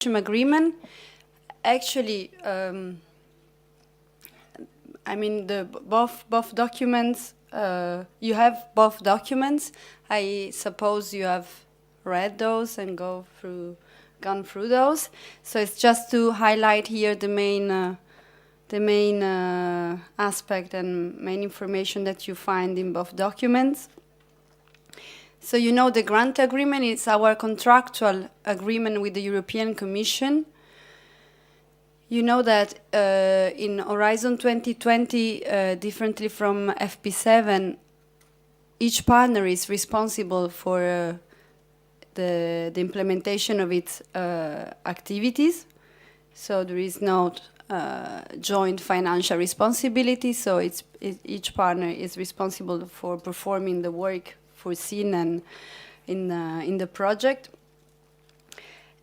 agreement. Actually, I mean, both documents. You have both documents. I suppose you have read those and gone through those. So it's just to highlight here the main aspect and main information that you find in both documents. So you know the grant agreement is our contractual agreement with the European Commission. You know that in Horizon 2020, differently from FP7, each partner is responsible for the implementation of its activities. So there is no joint financial responsibility, so each partner is responsible for performing the work foreseen and in the project.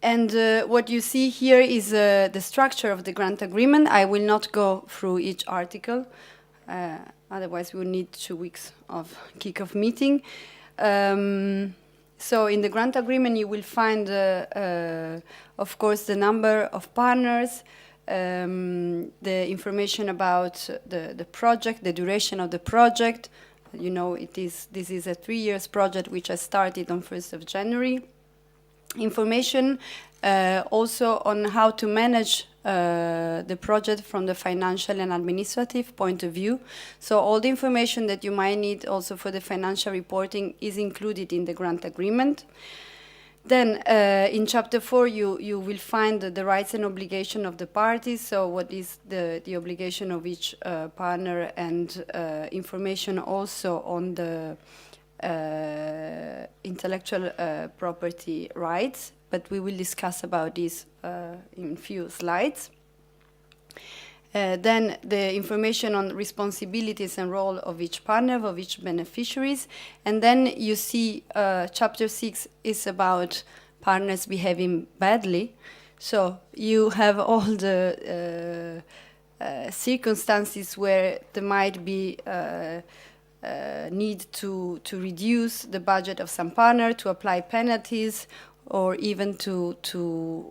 And what you see here is the structure of the grant agreement. I will not go through each article, otherwise we will need 2 weeks of kick-off meeting. So in the grant agreement you will find, of course, the number of partners, the information about the project, the duration of the project. You know, this is a 3 years project which has started on 1st of January. Information also on how to manage the project from the financial and administrative point of view. So all the information that you might need also for the financial reporting is included in the grant agreement. Then in chapter 4 you will find the rights and obligation of the parties, so what is the obligation of each partner, and information also on the intellectual property rights, but we will discuss about this in few slides. Then the information on responsibilities and role of each partner, of each beneficiaries. And then you see chapter 6 is about partners behaving badly. So you have all the circumstances where there might be need to reduce the budget of some partner, to apply penalties, or even to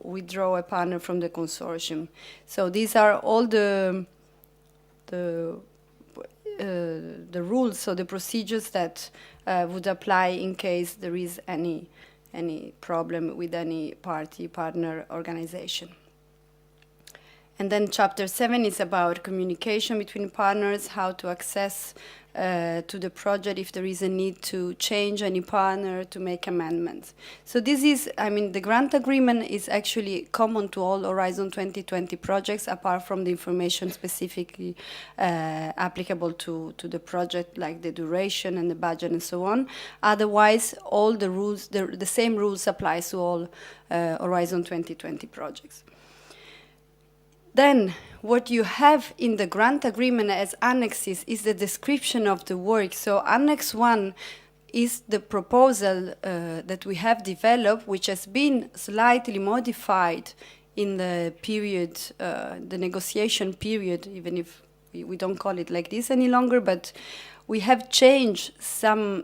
withdraw a partner from the consortium. So these are all the rules, so the procedures that would apply in case there is any problem with any partner organization. And then chapter 7 is about communication between partners, how to access to the project if there is a need to change any partner, to make amendments. So this is, I mean, the grant agreement is actually common to all Horizon 2020 projects, apart from the information specifically applicable to the project, like the duration and the budget and so on. Otherwise, all the rules, the same rules applies to all Horizon 2020 projects. Then, what you have in the grant agreement as annexes is the description of the work. So Annex 1 is the proposal that we have developed, which has been slightly modified in the period, the negotiation period, even if we don't call it like this any longer, but we have changed some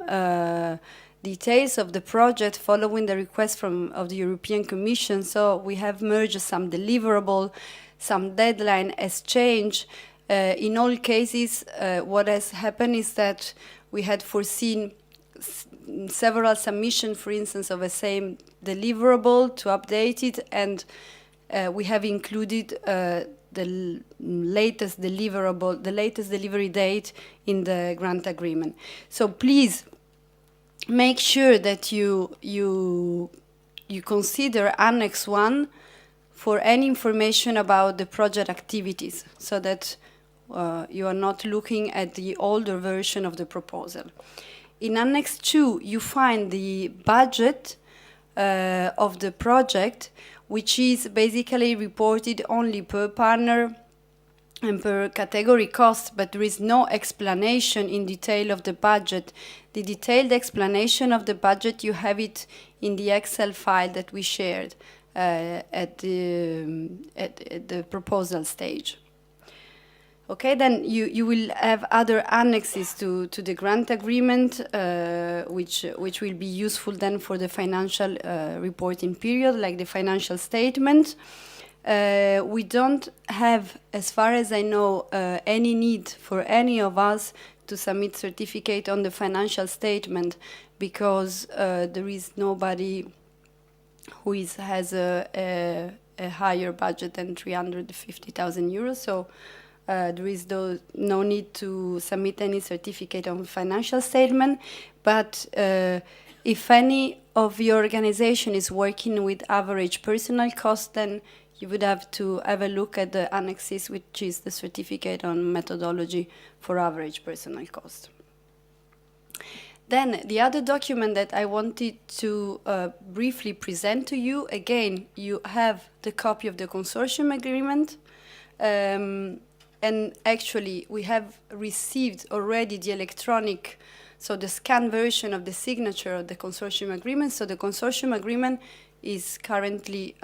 details of the project following the request of the European Commission. So we have merged some deliverable, some deadline has changed. In all cases, what has happened is that we had foreseen several submissions, for instance, of the same deliverable to update it, and we have included the latest deliverable, the latest delivery date in the grant agreement. So please make sure that you consider Annex 1 for any information about the project activities, so that you are not looking at the older version of the proposal. In Annex 2, you find the budget of the project, which is basically reported only per partner and per category cost, but there is no explanation in detail of the budget. The detailed explanation of the budget, you have it in the Excel file that we shared at the proposal stage. Okay, then you will have other annexes to the grant agreement, which will be useful then for the financial reporting period, like the financial statement. We don't have, as far as I know, any need for any of us to submit certificate on the financial statement, because there is nobody who has a higher budget than 350,000 euros. So there is no need to submit any certificate on financial statement. But if any of your organization is working with average personal cost, then you would have to have a look at the annexes, which is the certificate on methodology for average personal cost. Then the other document that I wanted to briefly present to you, again, you have the copy of the consortium agreement. And actually, we have received already the electronic, so the scanned version of the signature of the consortium agreement. So the consortium agreement is currently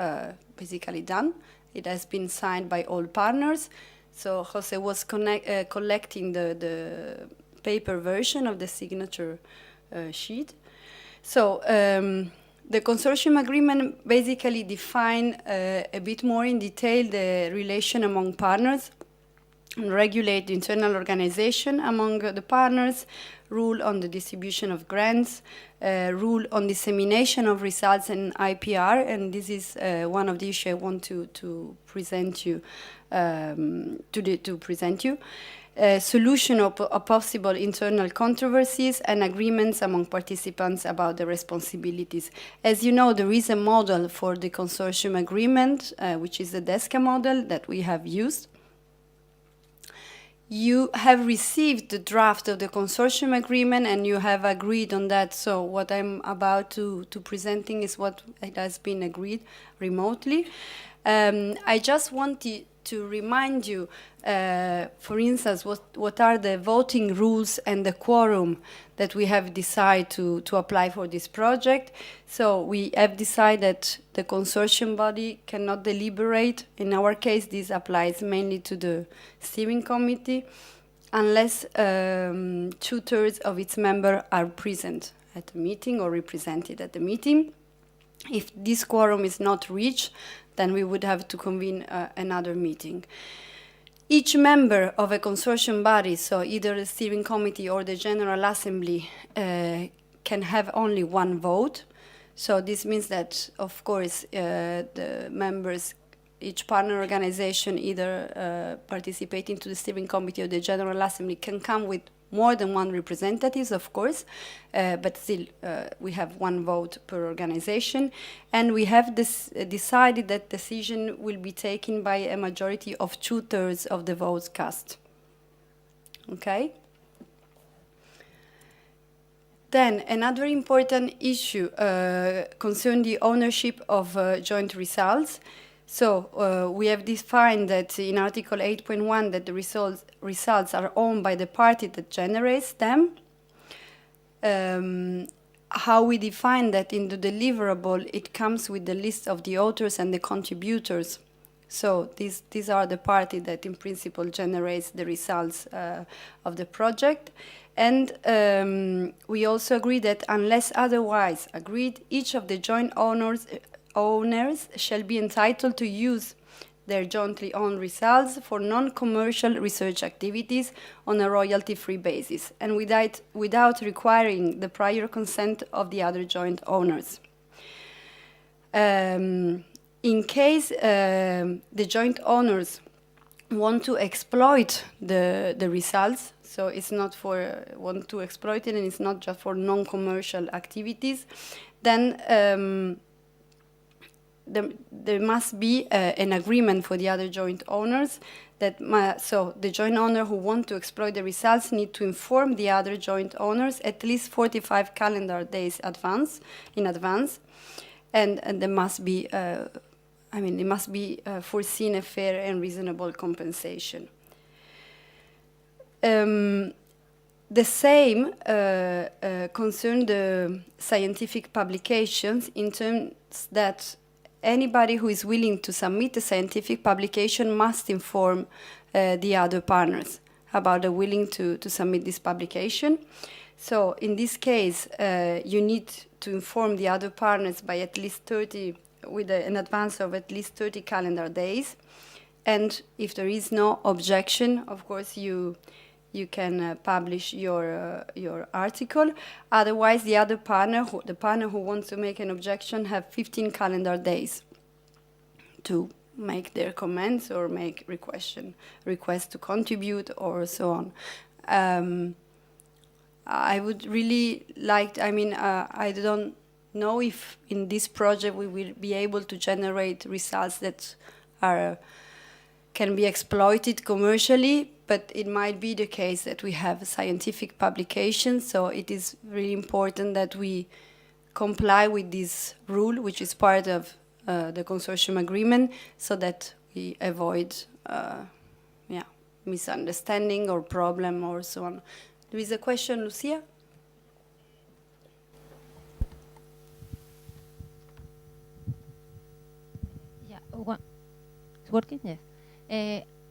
basically done. It has been signed by all partners. So Jose was collecting the paper version of the signature sheet. So the consortium agreement basically define a bit more in detail the relation among partners, regulate the internal organization among the partners, rule on the distribution of grants, rule on dissemination of results and IPR, and this is one of the issues I want to present you. Solution of possible internal controversies and agreements among participants about the responsibilities. As you know, there is a model for the consortium agreement, which is the DESCA model that we have used. You have received the draft of the consortium agreement and you have agreed on that. So what I'm about to presenting is what it has been agreed remotely. I just wanted to remind you, for instance, what are the voting rules and the quorum that we have decided to apply for this project. So we have decided the consortium body cannot deliberate. In our case, this applies mainly to the steering committee, unless 2/3 of its members are present at the meeting or represented at the meeting. If this quorum is not reached, then we would have to convene another meeting. Each member of a consortium body, so either the steering committee or the General Assembly, can have only one vote. So this means that, of course, the members, each partner organization, either participating to the steering committee or the General Assembly, can come with more than one representatives, of course, but still we have one vote per organization. And we have decided that decision will be taken by a majority of 2/3 of the votes cast. Okay? Then another important issue concerns the ownership of joint results. So we have defined that in Article 8.1 that the results are owned by the party that generates them. How we define that in the deliverable, it comes with the list of the authors and the contributors. So these are the party that in principle generates the results of the project. And we also agree that unless otherwise agreed, each of the joint owners shall be entitled to use their jointly owned results for non-commercial research activities on a royalty-free basis and without requiring the prior consent of the other joint owners. In case the joint owners want to exploit the results, so it's not for want to exploit it and it's not just for non-commercial activities, then there must be an agreement for the other joint owners that so the joint owner who want to exploit the results need to inform the other joint owners at least 45 calendar days in advance, and there must be it must be foreseen a fair and reasonable compensation. The same concern the scientific publications in terms that anybody who is willing to submit a scientific publication must inform the other partners about the willing to submit this publication. So in this case, you need to inform the other partners by at least 30, with an advance of at least 30 calendar days. And if there is no objection, of course, you can publish your article. Otherwise, the other partner, the partner who wants to make an objection, have 15 calendar days to make their comments or make requests to contribute or so on. I would really like, I don't know if in this project we will be able to generate results that can be exploited commercially, but it might be the case that we have scientific publications, so it is really important that we comply with this rule, which is part of the consortium agreement, so that we avoid misunderstanding or problem or so on. There is a question, Lucia? Yeah, it's working? Yes.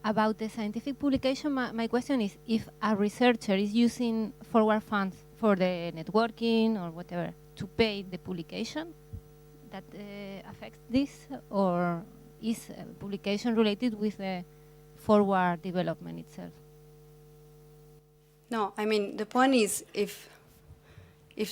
About the scientific publication, my question is if a researcher is using forward funds for the networking or whatever to pay the publication, that affects this, or is publication related with the forward development itself? No, the point is if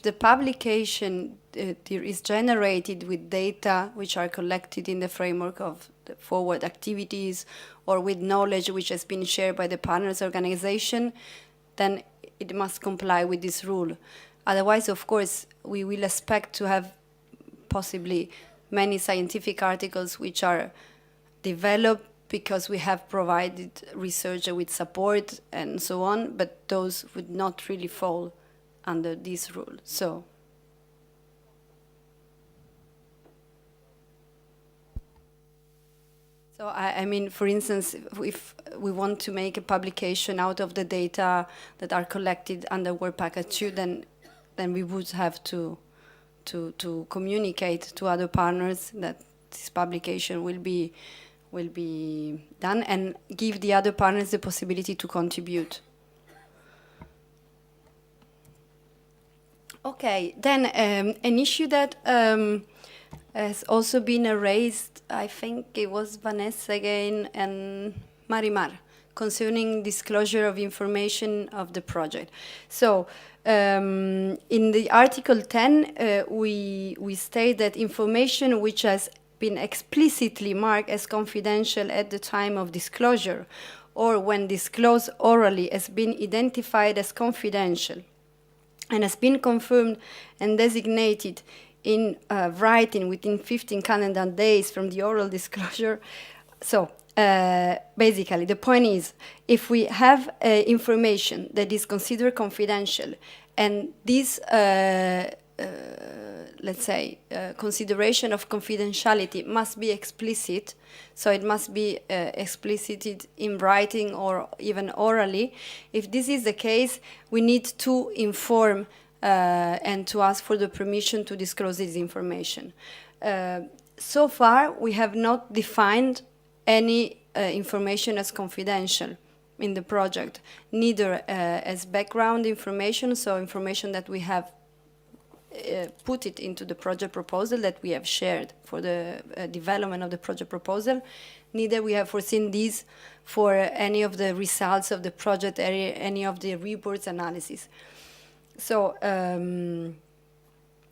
the publication is generated with data which are collected in the framework of the forward activities or with knowledge which has been shared by the partners organization, then it must comply with this rule. Otherwise, of course, we will expect to have possibly many scientific articles which are developed because we have provided researcher with support and so on, but those would not really fall under this rule. So for instance, if we want to make a publication out of the data that are collected under Work Package 2, then we would have to communicate to other partners that this publication will be done and give the other partners the possibility to contribute. Okay, then an issue that has also been raised, I think it was Vanessa again and Marimar, concerning disclosure of information of the project. So in the Article 10, we state that information which has been explicitly marked as confidential at the time of disclosure or when disclosed orally has been identified as confidential and has been confirmed and designated in writing within 15 calendar days from the oral disclosure. So basically, the point is, if we have information that is considered confidential and this, let's say, consideration of confidentiality must be explicit, so it must be explicited in writing or even orally. If this is the case, we need to inform and to ask for the permission to disclose this information. So far, we have not defined any information as confidential in the project, neither as background information, so information that we have put it into the project proposal that we have shared for the development of the project proposal, neither we have foreseen these for any of the results of the project area, any of the reports analysis. So in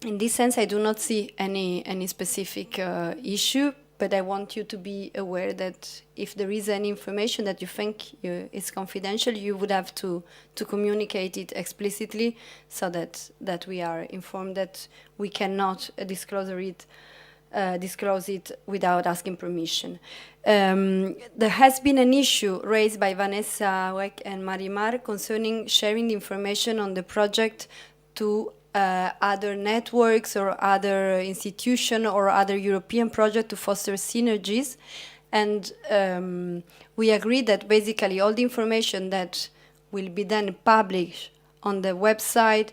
this sense, I do not see any specific issue, but I want you to be aware that if there is any information that you think is confidential, you would have to communicate it explicitly so that we are informed that we cannot disclose it without asking permission. There has been an issue raised by Vanessa Weck and Marimar concerning sharing the information on the project to other networks or other institutions or other European projects to foster synergies. And we agree that basically all the information that will be then published on the website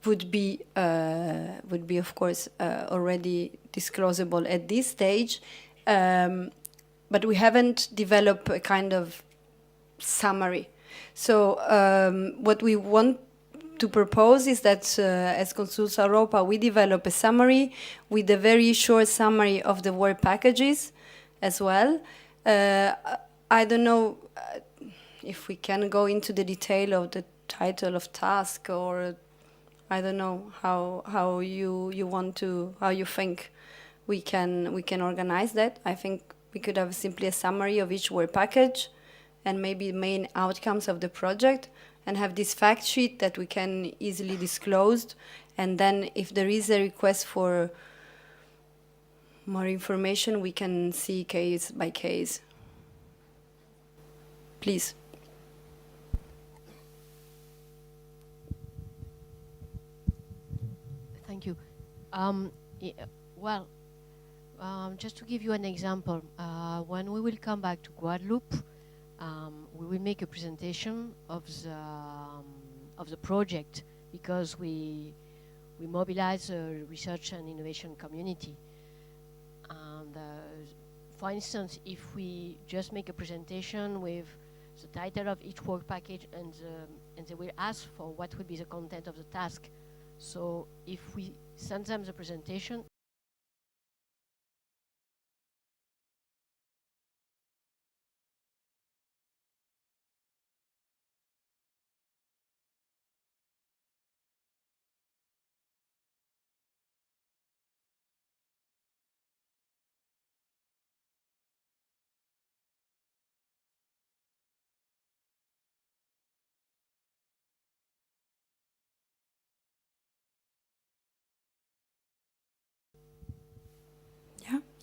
would be of course already disclosable at this stage, but we haven't developed a kind of summary. So what we want to propose is that as Consulta Europa, we develop a summary with a very short summary of the work packages as well. I don't know if we can go into the detail of the title of task, or I don't know how you want to, how you think we can organize that. I think we could have simply a summary of each work package and maybe main outcomes of the project, and have this fact sheet that we can easily disclose. And then if there is a request for more information, we can see case by case. Please. Thank you. Well, just to give you an example, when we will come back to Guadeloupe, we will make a presentation of the project, because we mobilize a research and innovation community. And for instance, if we just make a presentation with the title of each work package and they will ask for what would be the content of the task. So if we send them the presentation,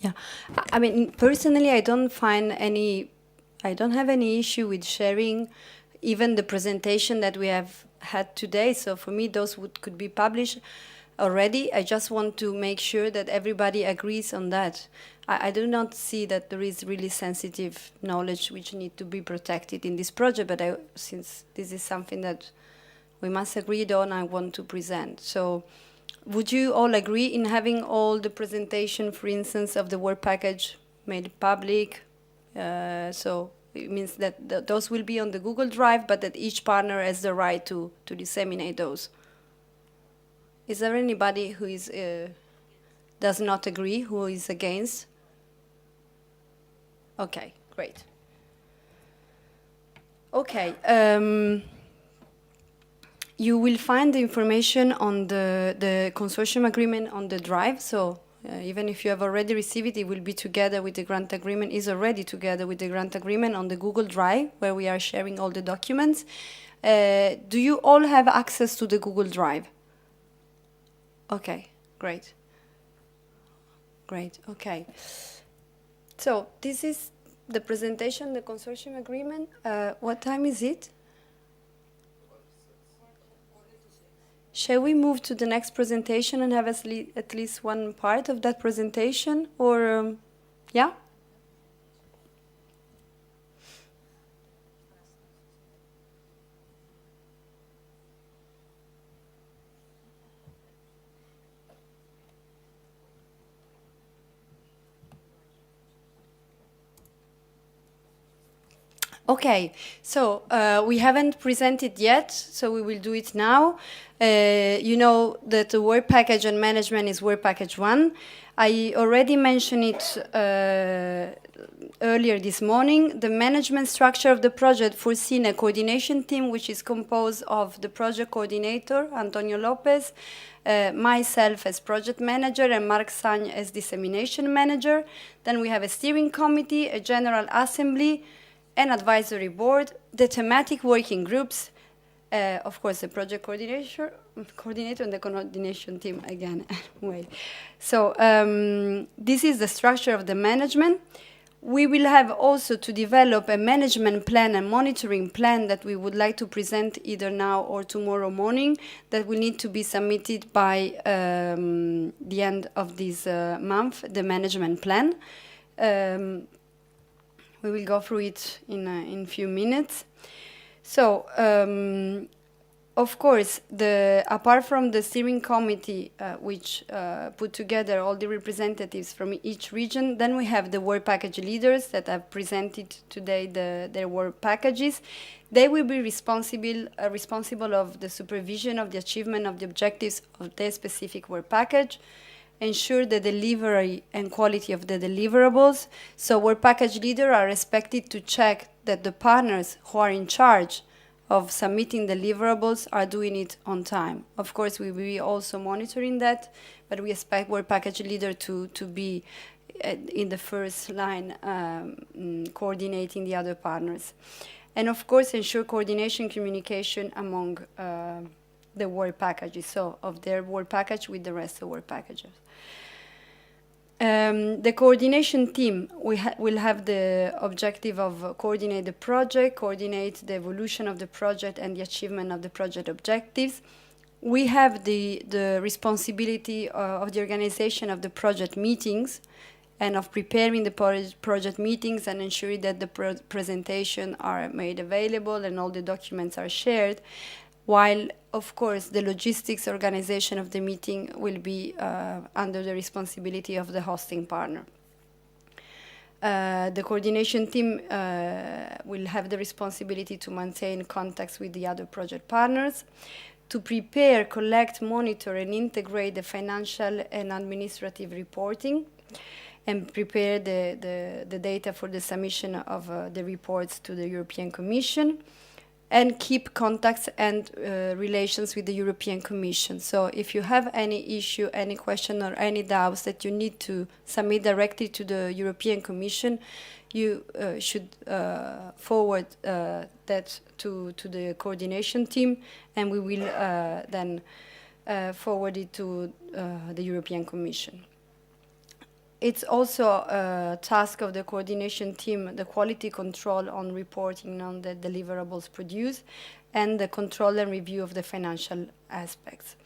Yeah. I mean, personally, I don't have any issue with sharing even the presentation that we have had today. So for me, those could be published already. I just want to make sure that everybody agrees on that. I do not see that there is really sensitive knowledge which need to be protected in this project, but since this is something that we must agree on, I want to present. So would you all agree in having all the presentation, for instance, of the work package made public? So it means that those will be on the Google Drive, but that each partner has the right to disseminate those. Is there anybody who is does not agree, who is against? Okay, great. Okay. You will find the information on the consortium agreement on the drive. So even if you have already received it, it will be together with the grant agreement, is already together with the grant agreement on the Google Drive, where we are sharing all the documents. Do you all have access to the Google Drive? Okay, great. Great, okay. So this is the presentation, the consortium agreement. What time is it? Shall we move to the next presentation and have at least one part of that presentation? Or, yeah? Okay, so we haven't presented yet, so we will do it now. You know that the work package on management is work package 1. I already mentioned it earlier this morning. The management structure of the project foreseen a coordination team which is composed of the project coordinator, Antonio Lopez, myself as project manager, and Mark Sagne as dissemination manager. Then we have a steering committee, a general assembly, an advisory board, the thematic working groups, of course, the project coordinator and the coordination team again. Wait. So this is the structure of the management. We will have also to develop a management plan and monitoring plan that we would like to present either now or tomorrow morning, that will need to be submitted by the end of this month, the management plan. We will go through it in a few minutes. So Of course, apart from the steering committee, which put together all the representatives from each region, then we have the work package leaders that have presented today their work packages. They will be responsible of the supervision of the achievement of the objectives of their specific work package, ensure the delivery and quality of the deliverables. So work package leaders are expected to check that the partners who are in charge of submitting deliverables are doing it on time. Of course, we will be also monitoring that, but we expect work package leader to be in the first line coordinating the other partners. And of course, ensure coordination communication among the work packages, so of their work package with the rest of work packages. The coordination team will have the objective of coordinate the project, coordinate the evolution of the project and the achievement of the project objectives. We have the responsibility of the organization of the project meetings and of preparing the project meetings and ensuring that the presentation are made available and all the documents are shared, while, of course, the logistics organization of the meeting will be under the responsibility of the hosting partner. The coordination team will have the responsibility to maintain contacts with the other project partners, to prepare, collect, monitor, and integrate the financial and administrative reporting, and prepare the data for the submission of the reports to the European Commission, and keep contacts and relations with the European Commission. So if you have any issue, any question, or any doubts that you need to submit directly to the European Commission, you should forward that to the coordination team, and we will then forward it to the European Commission. It's also a task of the coordination team, the quality control on reporting on the deliverables produced, and the control and review of the financial aspects.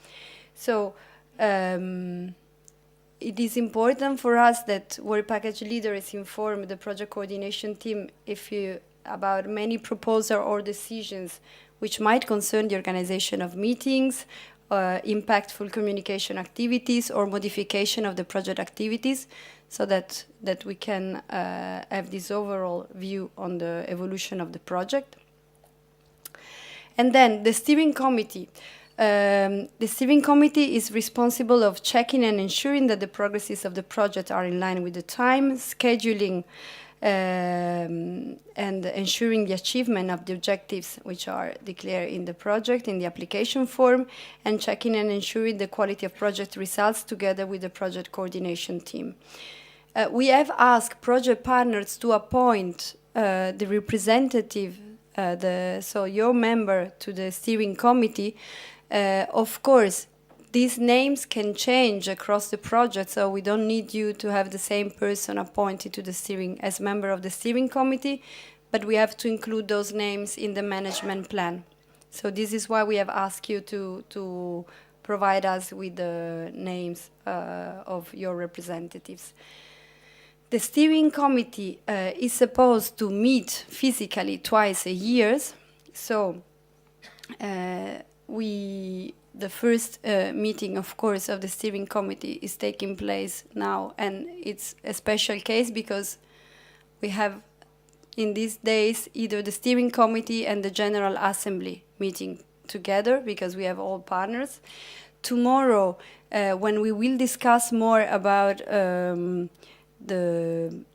So it is important for us that work package leaders inform the project coordination team about many proposals or decisions which might concern the organization of meetings, impactful communication activities, or modification of the project activities, so that we can have this overall view on the evolution of the project. And then the steering committee. The steering committee is responsible of checking and ensuring that the progresses of the project are in line with the time, scheduling, and ensuring the achievement of the objectives which are declared in the project, in the application form, and checking and ensuring the quality of project results together with the project coordination team. We have asked project partners to appoint the representative, so your member, to the steering committee. Of course, these names can change across the project, so we don't need you to have the same person appointed to the steering as member of the steering committee, but we have to include those names in the management plan. So this is why we have asked you to provide us with the names of your representatives. The steering committee is supposed to meet physically twice a year, so the first meeting, of course, of the steering committee is taking place now, and it's a special case because we have in these days either the steering committee and the General Assembly meeting together because we have all partners. Tomorrow, when we will discuss more about the,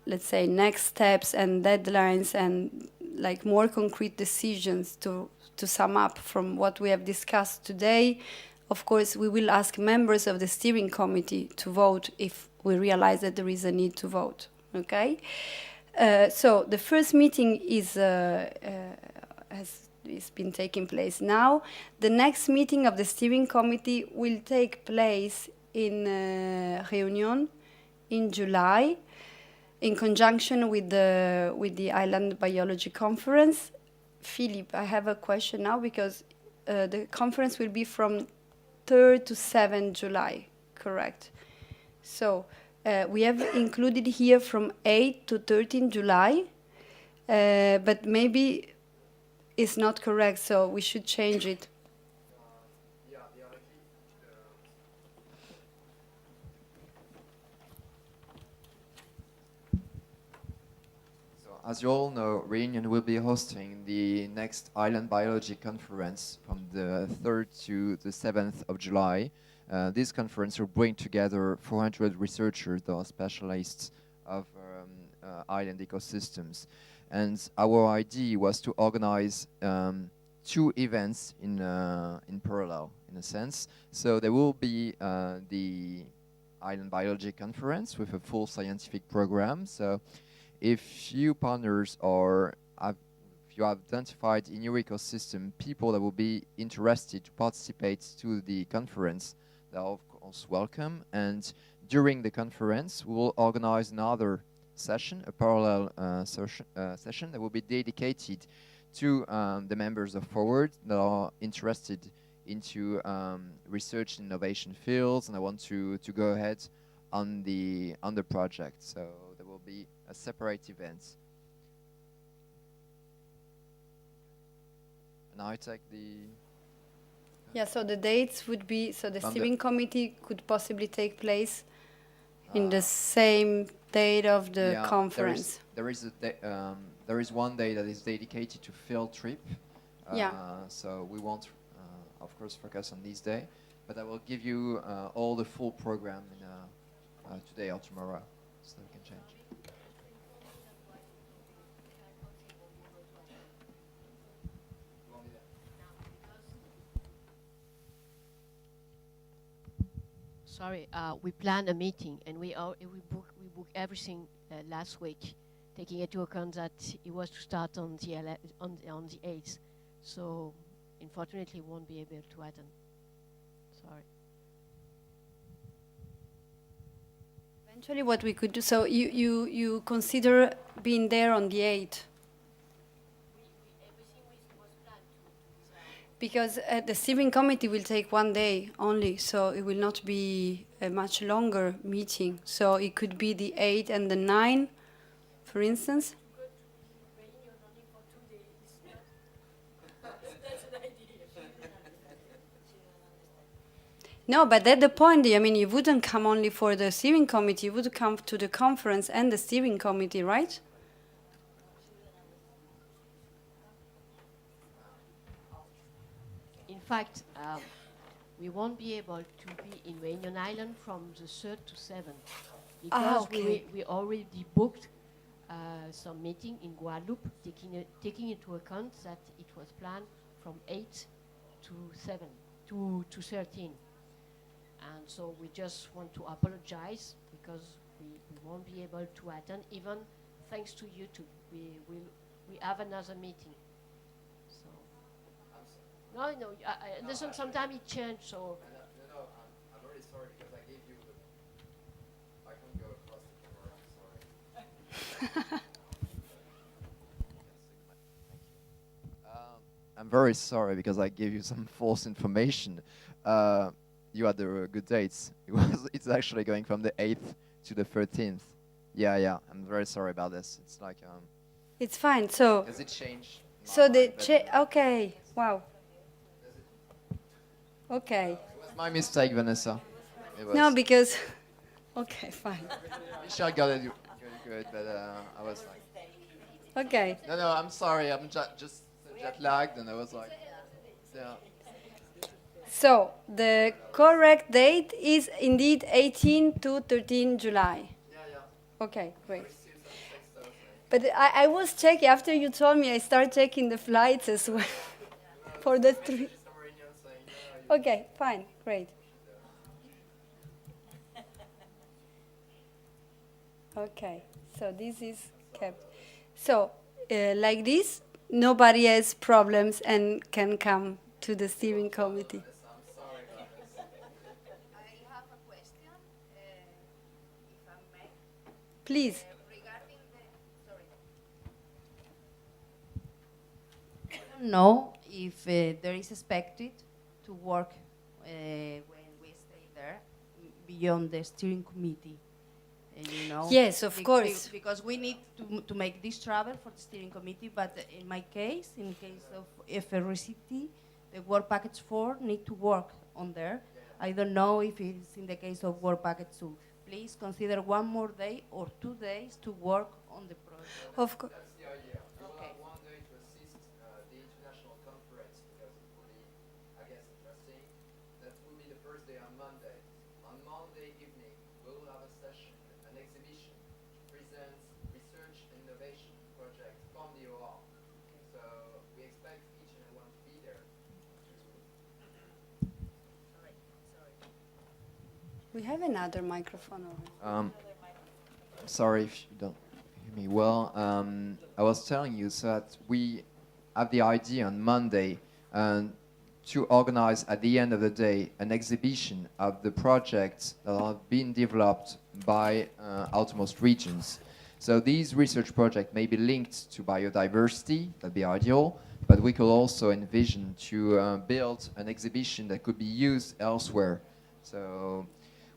let's say, next steps and deadlines and like more concrete decisions to sum up from what we have discussed today, of course, we will ask members of the steering committee to vote if we realize that there is a need to vote, okay? So the first meeting has been taking place now. The next meeting of the steering committee will take place in Réunion in July, in conjunction with the Island Biology Conference. Philippe, I have a question now because the conference will be from 3rd to 7th July, correct? So we have included here from 8 to 13 July, but maybe it's not correct, so we should change it. as you all know, Reunion will be hosting the next Island Biology Conference from the 3rd to the 7th of July. This conference will bring together 400 researchers that are specialists of island ecosystems. And our idea was to organize 2 events in parallel, in a sense. So there will be the Island Biology Conference with a full scientific program. So if you partners if you have identified in your ecosystem people that will be interested to participate to the conference, they are of course welcome. And during the conference, we will organize another session, a parallel session that will be dedicated to the members of Forward that are interested into research and innovation fields, and I want to go ahead on the project. So there will be a separate event. And I take the... Yeah, so the dates would be, so the steering committee could possibly take place in the same date of the conference. There is one day that is dedicated to field trip. So we won't, of course, focus on this day, but I will give you all the full program in, today or tomorrow, so we can change. Sorry, we planned a meeting and we booked everything last week, taking into account that it was to start on the 8th. So unfortunately, won't be able to attend. Sorry. Eventually, what we could do, so you consider being there on the 8th? Because the steering committee will take 1 day only, so it will not be a much longer meeting. So it could be the 8th and the 9th, for instance. No, but that's the point. I mean, you wouldn't come only for the steering committee. You would come to the conference and the steering committee, right? In fact, we won't be able to be in Réunion Island from the 3rd to 7th because we already booked some meeting in Guadeloupe, taking into account that it was planned from 8 to 7 to 13. And so we just want to apologize because we won't be able to attend, even thanks to YouTube. We have another meeting. So no, I understand. Sometimes it changed. So no, I'm really sorry because I gave you I can't go across the camera. I'm sorry. I'm very sorry because I gave you some false information. You had the good dates. It's actually going from the 8th to the 13th. Yeah. I'm very sorry about this. It's like it's fine. So does it change? So the okay. Wow. Okay. It was my mistake, Vanessa. No, because okay, fine. Michelle got it good, but I was like. Okay. No, I'm sorry. I'm just jet lagged, and I was like, yeah. So the correct date is indeed 18 to 13 July. Yeah. Okay, great. But I was checking, after you told me, I started checking the flights as well for the 3. Okay, fine, great. Okay, so this is kept. So, like this, nobody has problems and can come to the steering committee. I have a question, if I may. Please. Regarding the, I don't know if there is expected to work when we stay there beyond the steering committee. Yes, of course. Because we need to make this travel for the steering committee, but in my case, in case of FRCT, the work package 4 need to work on there. I don't know if it's in the case of work package 2. Please consider 1 more day or 2 days to work on the project. Of course. That's the idea. We will Okay. have one day to assist the international conference because it will be, I guess, interesting. That will be the first day on Monday. On Monday evening, we will have a session, an exhibition to present research and innovation projects from the OR. So we expect each and everyone to be there. We have another microphone over. Sorry if you don't hear me well. I was telling you so that we have the idea on Monday to organize at the end of the day an exhibition of the projects that have been developed by outermost regions. So these research projects may be linked to biodiversity, that'd be ideal, but we could also envision to build an exhibition that could be used elsewhere. So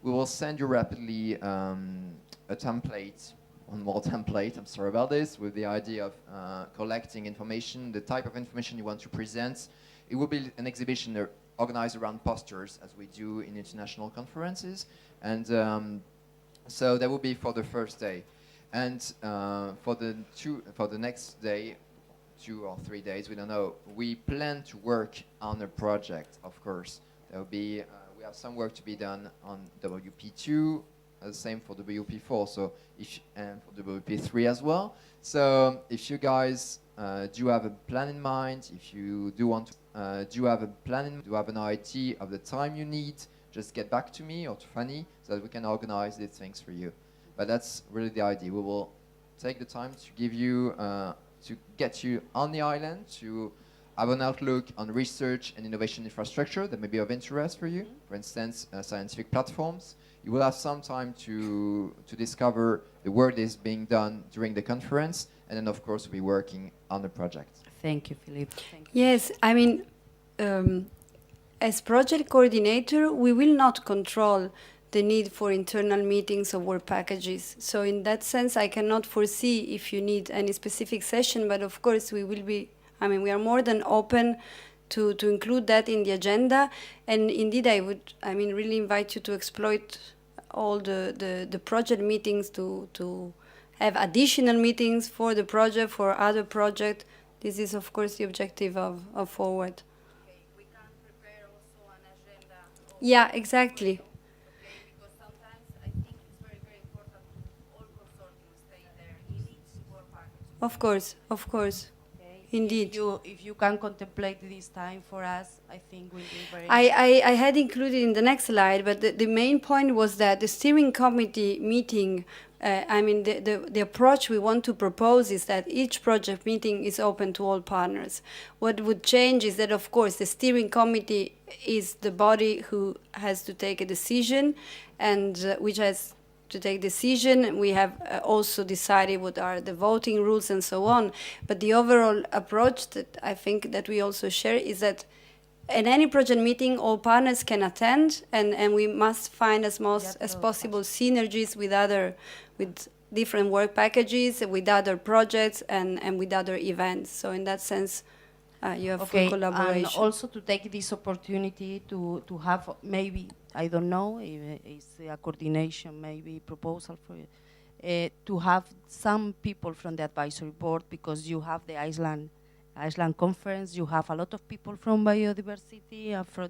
we will send you rapidly a template, one more template, I'm sorry about this, with the idea of collecting information, the type of information you want to present. It will be an exhibition organized around posters, as we do in international conferences. And so that will be for the first day. And for the next day, 2 or 3 days, we don't know, we plan to work on a project, of course. There will be, we have some work to be done on WP2, the same for WP4, so and for WP3 as well. So if you guys do have a plan in mind, if you do want to, do have a plan in, do have an idea of the time you need, just get back to me or to Fanny so that we can organize these things for you. But that's really the idea. We will take the time to give you, to get you on the island, to have an outlook on research and innovation infrastructure that may be of interest for you. For instance, scientific platforms. You will have some time to discover the work that is being done during the conference, and then of course we'll be working on the project. Thank you, Philippe. Thank you. Yes, I mean, as project coordinator, we will not control the need for internal meetings or work packages. So in that sense, I cannot foresee if you need any specific session, but of course we will be, I mean, we are more than open to include that in the agenda. And indeed, I would, I mean, really invite you to exploit all the project meetings to have additional meetings for the project, for other project. This is, of course, the objective of Forward. Okay, we can prepare also an agenda. Yeah, exactly. Okay, because sometimes I think it's very, very important to all consortiums stay there in each work package. Of course. Okay. Indeed. If you can contemplate this time for us, I think will be very. I had included in the next slide, but the main point was that the steering committee meeting, I mean, the approach we want to propose is that each project meeting is open to all partners. What would change is that, of course, the steering committee is the body who has to take a decision, and which has to take decision. We have also decided what are the voting rules and so on. But the overall approach that I think that we also share is that in any project meeting, all partners can attend, and we must find as much as possible synergies with different work packages, with other projects, and with other events. So in that sense, you have full collaboration. And also to take this opportunity to have maybe, I don't know, it's a coordination maybe proposal for to have some people from the advisory board, because you have the Iceland conference, you have a lot of people from biodiversity and from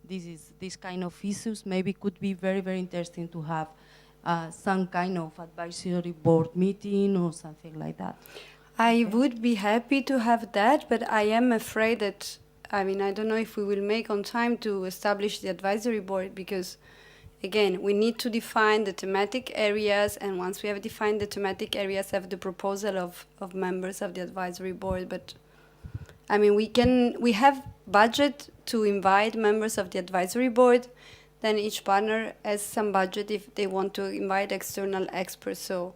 this kind of issues. Maybe could be very, very interesting to have some kind of advisory board meeting or something like that. I would be happy to have that, but I am afraid that, I mean, I don't know if we will make on time to establish the advisory board, because, again, we need to define the thematic areas, and once we have defined the thematic areas, have the proposal of members of the advisory board. But, I mean, we have budget to invite members of the advisory board, then each partner has some budget if they want to invite external experts. So.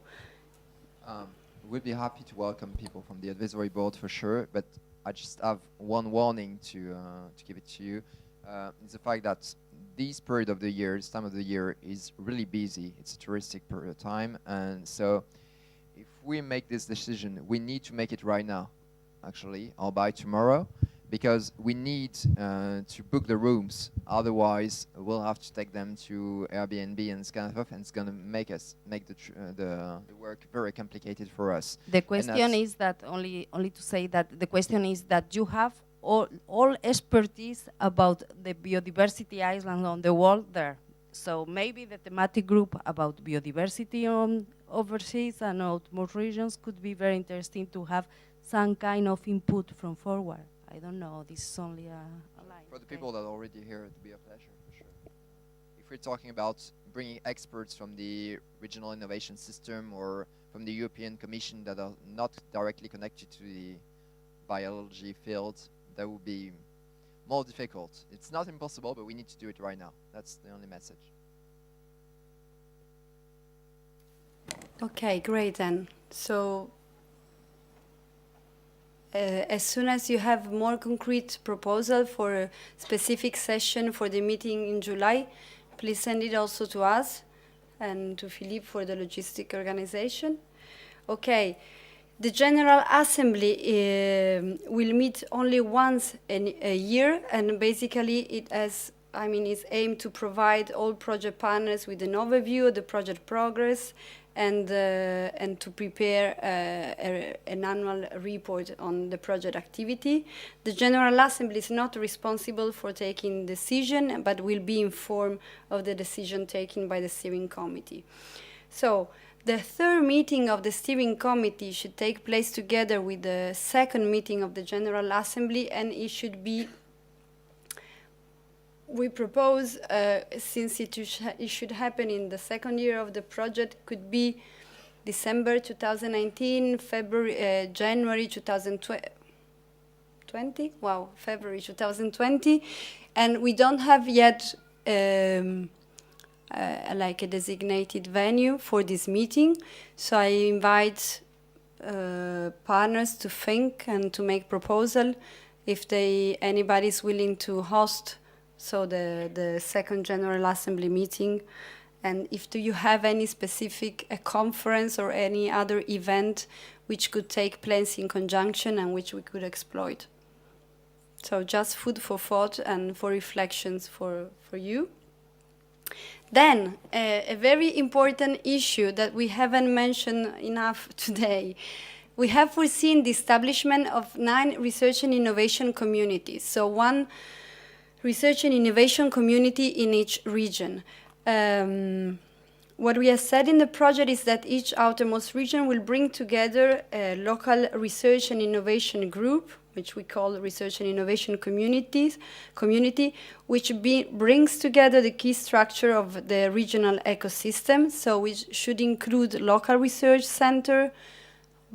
We'd be happy to welcome people from the advisory board for sure, but I just have one warning to give it to you. It's the fact that this period of the year, this time of the year, is really busy. It's a touristic period of time, and so if we make this decision, we need to make it right now, actually, or by tomorrow. because we need to book the rooms. Otherwise, we'll have to take them to Airbnb and this kind of stuff, and it's going to make the work very complicated for us. The question is that only to say that the question is that you have all expertise about the biodiversity islands on the world there. So maybe the thematic group about biodiversity on overseas and outmost regions could be very interesting to have some kind of input from forward. I don't know, this is only a line. For the people that are already here, it would be a pleasure, for sure. If we're talking about bringing experts from the Regional Innovation System or from the European Commission that are not directly connected to the biology field, that would be more difficult. It's not impossible, but we need to do it right now. That's the only message. Okay, great then. So as soon as you have more concrete proposal for a specific session for the meeting in July, please send it also to us and to Philippe for the logistic organization. Okay, the General Assembly will meet only once a year, and basically it has, it's aimed to provide all project partners with an overview of the project progress and to prepare an annual report on the project activity. The General Assembly is not responsible for taking decision, but will be informed of the decision taken by the steering committee. So the third meeting of the steering committee should take place together with the second meeting of the General Assembly, and it should be, we propose, since it should happen in the second year of the project, could be December 2019, January 2020. Wow, February 2020, and we don't have yet like a designated venue for this meeting. So I invite partners to think and to make proposal if anybody is willing to host the second General Assembly meeting, and if you have any specific conference or any other event which could take place in conjunction and which we could exploit. So just food for thought and for reflections for you. Then a very important issue that we haven't mentioned enough today. We have foreseen the establishment of 9 research and innovation communities. So 1 research and innovation community in each region. What we have said in the project is that each outermost region will bring together a local research and innovation group, which we call research and innovation community, which brings together the key structure of the regional ecosystem. So which should include local research center,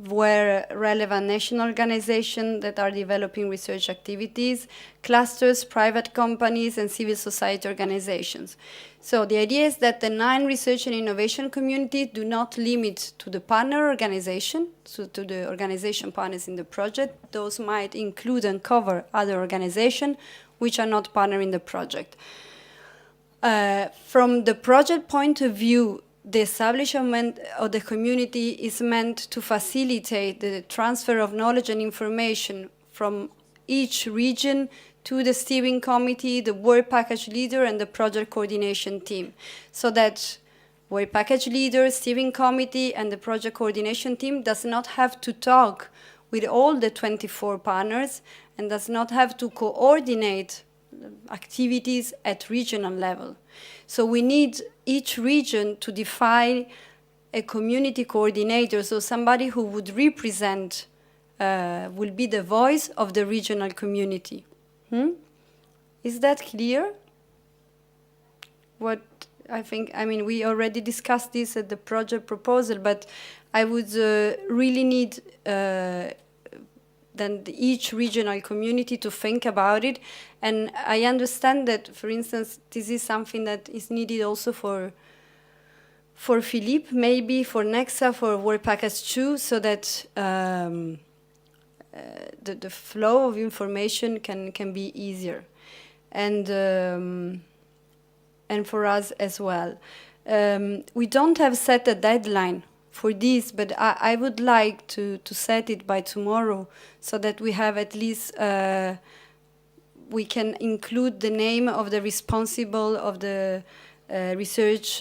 where relevant national organizations that are developing research activities, clusters, private companies, and civil society organizations. So the idea is that the 9 research and innovation communities do not limit to the partner organization, so to the organization partners in the project. Those might include and cover other organizations which are not partner in the project. From the project point of view, the establishment of the community is meant to facilitate the transfer of knowledge and information from each region to the steering committee, the work package leader, and the project coordination team, so that work package leader, steering committee, and the project coordination team does not have to talk with all the 24 partners and does not have to coordinate activities at regional level. So we need each region to define a community coordinator, so somebody who would represent, will be the voice of the regional community. Is that clear? What I think, we already discussed this at the project proposal, but I would really need then each regional community to think about it. And I understand that, for instance, this is something that is needed also for Philippe, maybe for Nexa, for Work Package 2, so that the flow of information can be easier. And for us as well. We don't have set a deadline for this, but I would like to set it by tomorrow, so that we have at least we can include the name of the responsible of the research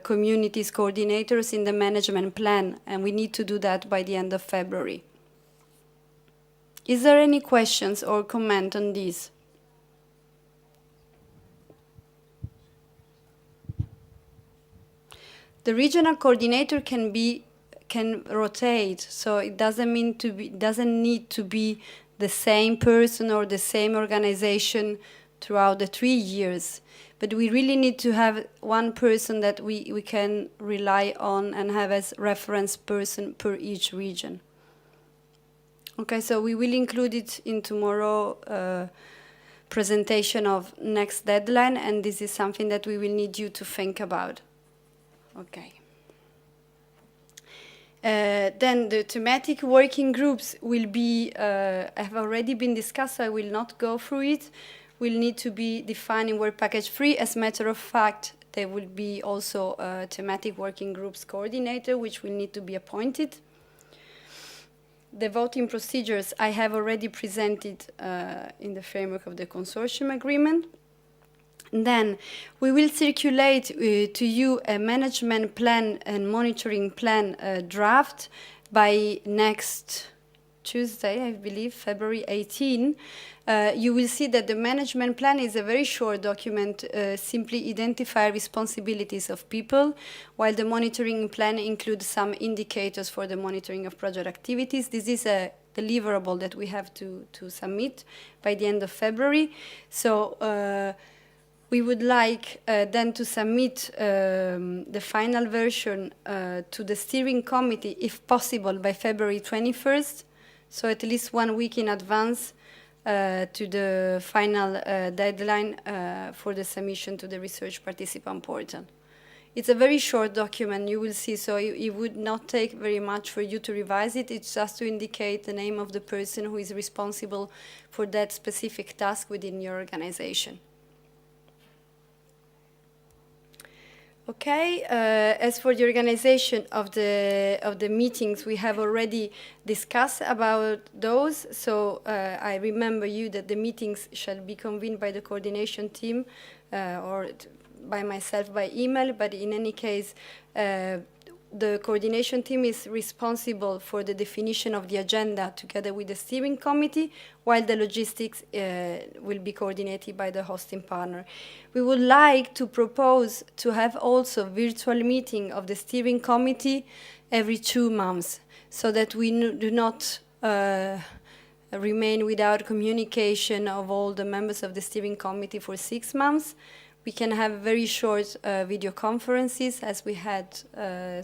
communities coordinators in the management plan, and we need to do that by the end of February. Is there any questions or comment on this? The regional coordinator can rotate, so it doesn't need to be the same person or the same organization throughout the 3 years. But we really need to have one person that we can rely on and have as reference person per each region. Okay, so we will include it in tomorrow presentation of next deadline, and this is something that we will need you to think about. Okay. Then the thematic working groups will be, have already been discussed, so I will not go through it. Will need to be defined in Work Package 3. As a matter of fact, there will be also a thematic working groups coordinator, which will need to be appointed. The voting procedures I have already presented in the framework of the consortium agreement. Then we will circulate to you a management plan and monitoring plan draft by next Tuesday, I believe, February 18. You will see that the management plan is a very short document, simply identify responsibilities of people, while the monitoring plan includes some indicators for the monitoring of project activities. This is a deliverable that we have to submit by the end of February. So we would like then to submit the final version to the steering committee, if possible, by February 21st, so at least 1 week in advance to the final deadline for the submission to the research participant portal. It's a very short document, you will see, so it would not take very much for you to revise it. It's just to indicate the name of the person who is responsible for that specific task within your organization. Okay, as for the organization of the meetings, we have already discussed about those. So I remember you that the meetings shall be convened by the coordination team or by myself by email, but in any case, the coordination team is responsible for the definition of the agenda together with the steering committee, while the logistics will be coordinated by the hosting partner. We would like to propose to have also virtual meeting of the steering committee every 2 months, so that we do not remain without communication of all the members of the steering committee for 6 months. We can have very short video conferences, as we had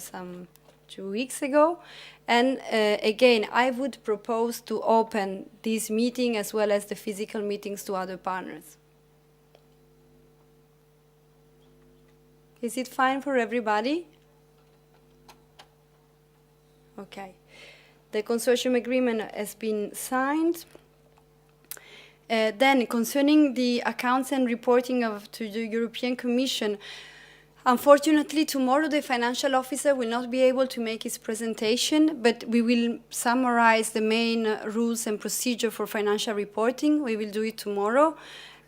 some 2 weeks ago. And again, I would propose to open this meeting as well as the physical meetings to other partners. Is it fine for everybody? Okay. The consortium agreement has been signed. Then, concerning the accounts and reporting to the European Commission, unfortunately, tomorrow the financial officer will not be able to make his presentation, but we will summarize the main rules and procedure for financial reporting. We will do it tomorrow.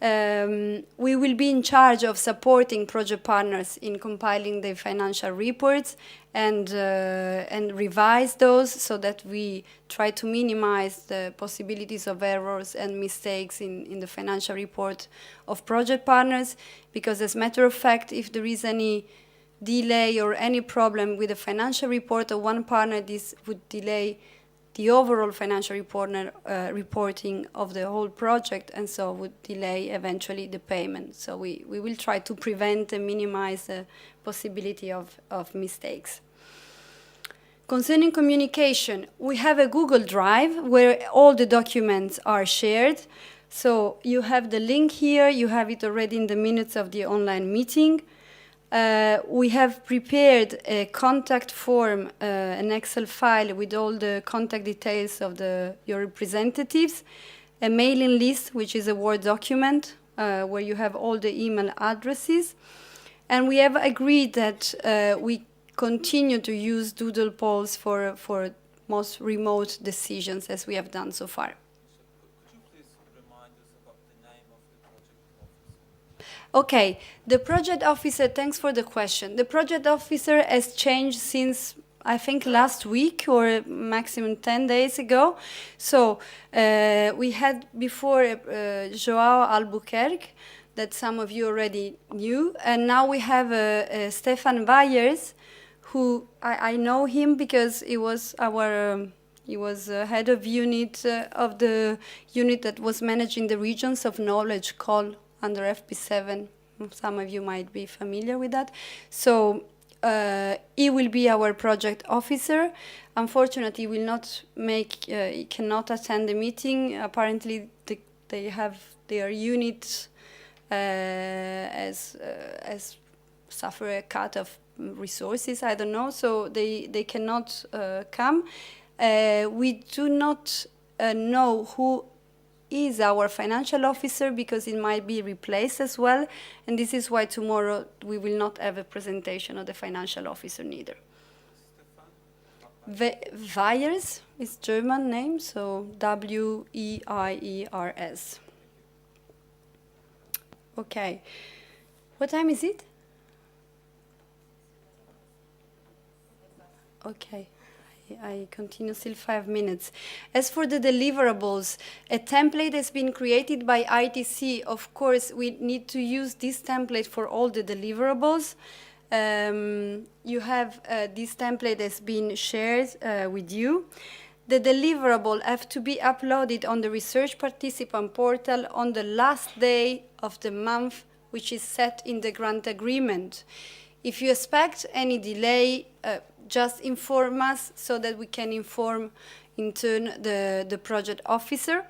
We will be in charge of supporting project partners in compiling the financial reports and revise those, so that we try to minimize the possibilities of errors and mistakes in the financial report of project partners. Because as a matter of fact, if there is any delay or any problem with the financial report of one partner, this would delay the overall financial reporting of the whole project, and so would delay eventually the payment. So we will try to prevent and minimize the possibility of mistakes. Concerning communication, we have a Google Drive where all the documents are shared. So you have the link here, you have it already in the minutes of the online meeting. We have prepared a contact form, an Excel file with all the contact details of your representatives, a mailing list, which is a Word document where you have all the email addresses. And we have agreed that we continue to use doodle polls for most remote decisions, as we have done so far. Could you please remind us about the name of Okay, the project officer, thanks for the question. The project officer has changed since, I think, last week or maximum 10 days ago. So we had before Joao Albuquerque, that some of you already knew, and now we have Stefan Weyers, who I know him because he was our he was head of unit of the unit that was managing the regions of knowledge called under FP7. Some of you might be familiar with that. So he will be our project officer. Unfortunately, he will not make. He cannot attend the meeting. Apparently, they have their unit as suffer a cut of resources. I don't know. So they cannot come. We do not know who is our financial officer because it might be replaced as well, and this is why tomorrow we will not have a presentation of the financial officer neither. Weyers is German name, so Weiers. Okay, what time is it? Okay. I continue still 5 minutes. As for the deliverables, a template has been created by ITC. Of course, we need to use this template for all the deliverables. You have this template has been shared with you. The deliverable have to be uploaded on the research participant portal on the last day of the month, which is set in the grant agreement. If you expect any delay, just inform us so that we can inform in turn the project officer.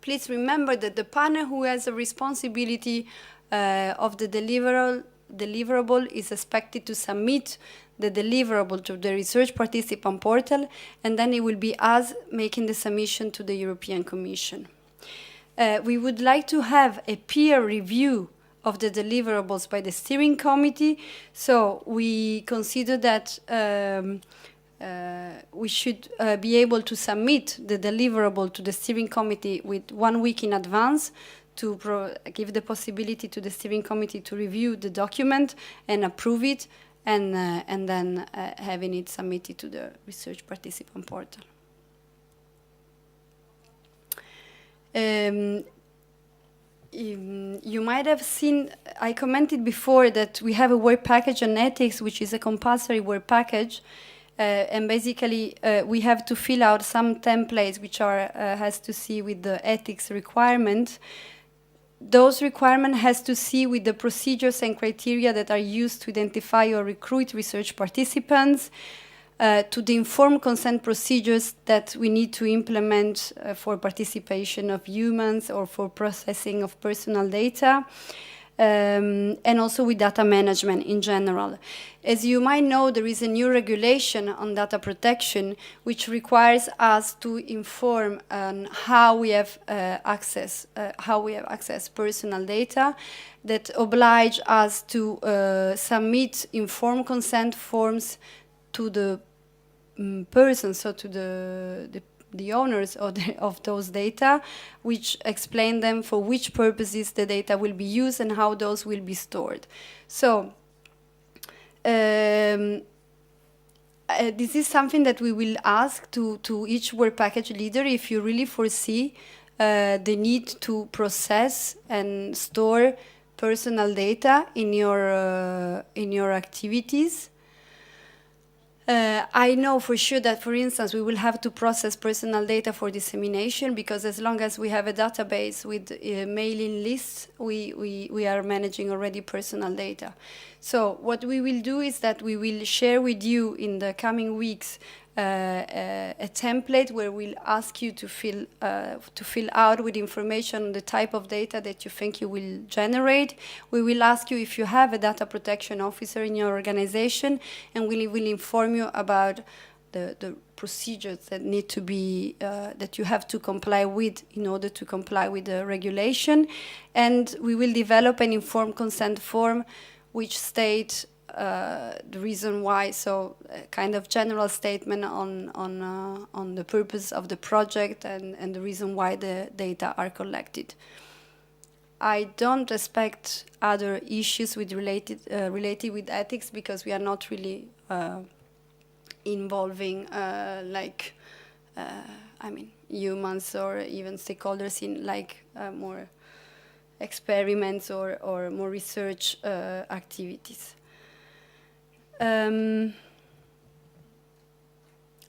Please remember that the partner who has a responsibility of the deliverable is expected to submit the deliverable to the research participant portal, and then it will be us making the submission to the European Commission. We would like to have a peer review of the deliverables by the steering committee. So we consider that we should be able to submit the deliverable to the steering committee with 1 week in advance to give the possibility to the steering committee to review the document and approve it, and then having it submitted to the research participant portal. You might have seen, I commented before that we have a work package on ethics, which is a compulsory work package. And basically, we have to fill out some templates which has to see with the ethics requirement. Those requirements has to see with the procedures and criteria that are used to identify or recruit research participants, to the informed consent procedures that we need to implement for participation of humans or for processing of personal data, and also with data management in general. As you might know, there is a new regulation on data protection which requires us to inform how we have access personal data, that oblige us to submit informed consent forms to the person, so to the owners of those data, which explain them for which purposes the data will be used and how those will be stored. So this is something that we will ask to each work package leader if you really foresee the need to process and store personal data in your activities. I know for sure that, for instance, we will have to process personal data for dissemination, because as long as we have a database with mailing lists, we are managing already personal data. So what we will do is that we will share with you in the coming weeks a template where we'll ask you to fill out with information on the type of data that you think you will generate. We will ask you if you have a data protection officer in your organization, and we will inform you about the procedures that need to be that you have to comply with in order to comply with the regulation. And we will develop an informed consent form which states the reason why, so a kind of general statement on the purpose of the project and the reason why the data are collected. I don't respect other issues with related with ethics, because we are not really involving I mean, humans or even stakeholders in more experiments or more research activities. I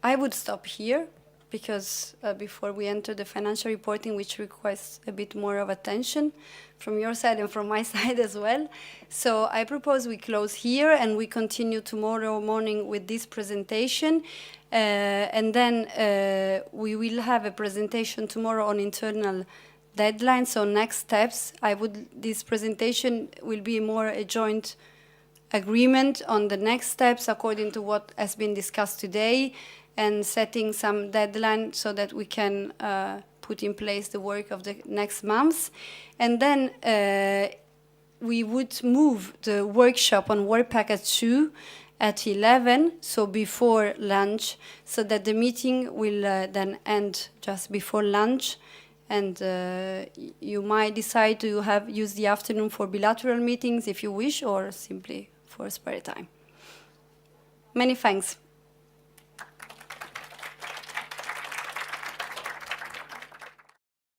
would stop here, because before we enter the financial reporting, which requires a bit more of attention from your side and from my side as well. So I propose we close here and we continue tomorrow morning with this presentation. And then we will have a presentation tomorrow on internal deadlines, so next steps. This presentation will be more a joint agreement on the next steps according to what has been discussed today, and setting some deadline so that we can put in place the work of the next months. And then we would move the workshop on work package 2 at 11, so before lunch, so that the meeting will then end just before lunch. And you might decide to use the afternoon for bilateral meetings if you wish, or simply for spare time. Many thanks.